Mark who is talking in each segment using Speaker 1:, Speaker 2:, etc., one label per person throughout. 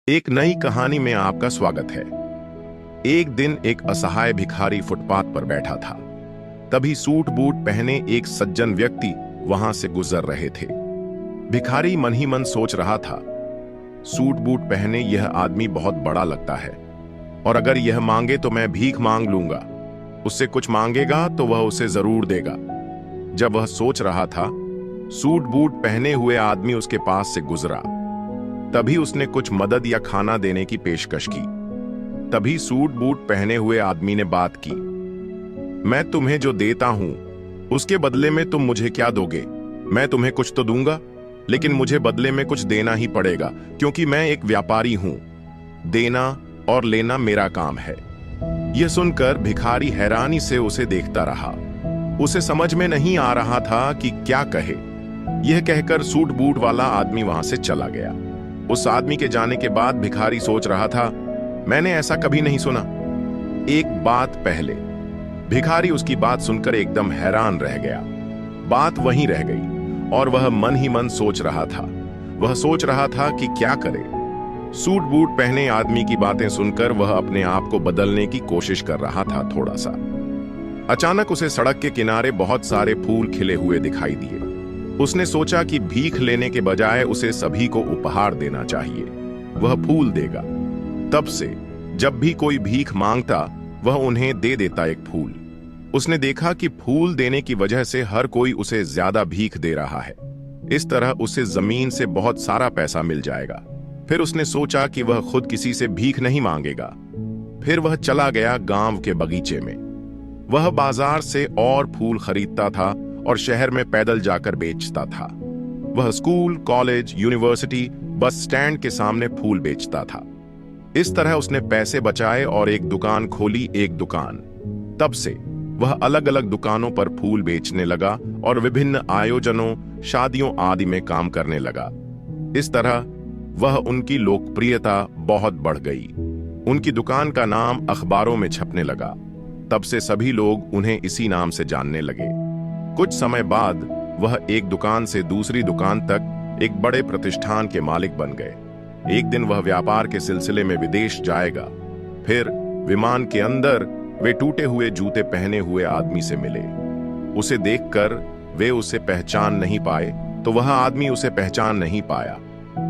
Speaker 1: एक नई कहानी में आपका स्वागत है। एक दिन एक असहाय भिखारी फुटपाथ पर बैठा था। तभी सूट बूट पहने एक सज्जन व्यक्ति वहां से गुजर रहे थे। भिखारी मन ही मन सोच रहा था, सूट बूट पहने यह आदमी बहुत बड़ा लगता है और अगर यह मांगे तो मैं भीख मांग लूंगा, उससे कुछ मांगेगा तो वह उसे जरूर देगा। जब वह सोच रहा था, सूट बूट पहने हुए आदमी उसके पास से गुजरा। तभी उसने कुछ मदद या खाना देने की पेशकश की। तभी सूट बूट पहने हुए आदमी ने बात की, मैं तुम्हें जो देता हूं उसके बदले में तुम मुझे क्या दोगे? मैं तुम्हें कुछ तो दूंगा, लेकिन मुझे बदले में कुछ देना ही पड़ेगा, क्योंकि मैं एक व्यापारी हूं। देना और लेना मेरा काम है। यह सुनकर भिखारी हैरानी से उसे देखता रहा। उसे समझ में नहीं आ रहा था कि क्या कहे। यह कहकर सूट बूट वाला आदमी वहां से चला गया। उस आदमी के जाने के बाद भिखारी सोच रहा था, मैंने ऐसा कभी नहीं सुना। एक बात पहले। भिखारी उसकी बात सुनकर एकदम हैरान रह गया। बात वहीं रह गई और वह मन ही मन सोच रहा था। वह सोच रहा था कि क्या करे। सूट बूट पहने आदमी की बातें सुनकर वह अपने आप को बदलने की कोशिश कर रहा था थोड़ा सा। अचानक उसे सड़क के किनारे बहुत सारे फूल खिले हुए दिखाई दिए। उसने सोचा कि भीख लेने के बजाय उसे सभी को उपहार देना चाहिए। वह फूल देगा। तब से जब भी कोई भीख मांगता वह उन्हें दे देता एक फूल। उसने देखा कि फूल देने की वजह से हर कोई उसे ज्यादा भीख दे रहा है। इस तरह उसे जमीन से बहुत सारा पैसा मिल जाएगा। फिर उसने सोचा कि वह खुद किसी से भीख नहीं मांगेगा। फिर वह चला गया गांव के बगीचे में। वह बाजार से और फूल खरीदता था और शहर में पैदल जाकर बेचता था। वह school, college, university, bus stand के सामने फूल बेचता था। इस तरह उसने पैसे बचाए और एक दुकान खोली, एक दुकान। तब से वह अलग अलग दुकानों पर फूल बेचने लगा और विभिन्न आयोजनों, शादियों आदि में काम करने लगा। इस तरह वह उनकी लोकप्रियता बहुत बढ़ गई। उनकी दुकान का नाम अखबारों में छपने लगा। तब से सभी लोग उन्हें इसी नाम से जानने लगे। कुछ समय बाद वह एक दुकान से दूसरी दुकान तक एक बड़े प्रतिष्ठान के मालिक बन गए। एक दिन वह व्यापार के सिलसिले में विदेश जाएगा। फिर विमान के अंदर वे टूटे हुए जूते पहने हुए आदमी से मिले। उसे देखकर वे उसे पहचान नहीं पाए, तो वह आदमी उसे पहचान नहीं पाया।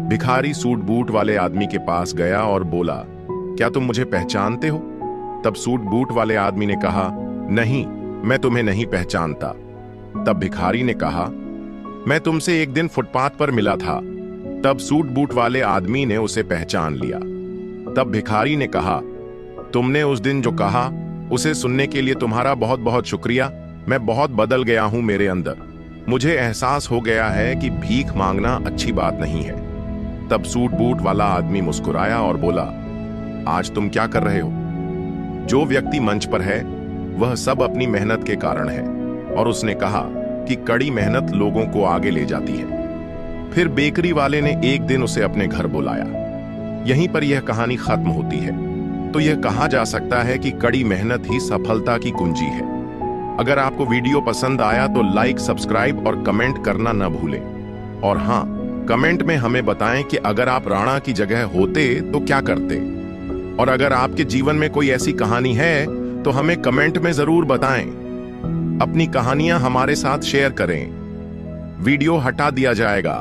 Speaker 1: भिखारी सूट बूट वाले आदमी के पास गया और बोला, क्या तुम मुझे पहचानते हो? तब सूट बूट वाले आदमी ने कहा, नहीं, मैं तुम्हें नहीं पहचानता। तब भिखारी ने कहा, मैं तुमसे एक दिन फुटपाथ पर मिला था। तब सूट बूट वाले आदमी ने उसे पहचान लिया। तब भिखारी ने कहा, तुमने उस दिन जो कहा उसे सुनने के लिए तुम्हारा बहुत बहुत शुक्रिया। मैं बहुत बदल गया हूं मेरे अंदर। मुझे एहसास हो गया है कि भीख मांगना अच्छी बात नहीं है। तब सूट बूट वाला आदमी मुस्कुराया और बोला, आज तुम क्या कर रहे हो? जो व्यक्ति मंच पर है वह सब अपनी मेहनत के कारण है। और उसने कहा कि कड़ी मेहनत लोगों को आगे ले जाती है। फिर बेकरी वाले ने एक दिन उसे अपने घर बुलाया। यहीं पर यह कहानी खत्म होती है। तो यह कहा जा सकता है कि कड़ी मेहनत ही सफलता की कुंजी है। अगर आपको वीडियो पसंद आया तो लाइक, सब्सक्राइब और कमेंट करना न भूलें। और हाँ, कमेंट में हमें बताएं कि अगर आप राणा की जगह होते तो क्या करते। और अगर आपके जीवन में कोई ऐसी कहानी है तो हमें कमेंट में जरूर बताएं। अपनी कहानियां हमारे साथ शेयर करें। वीडियो हटा दिया जाएगा।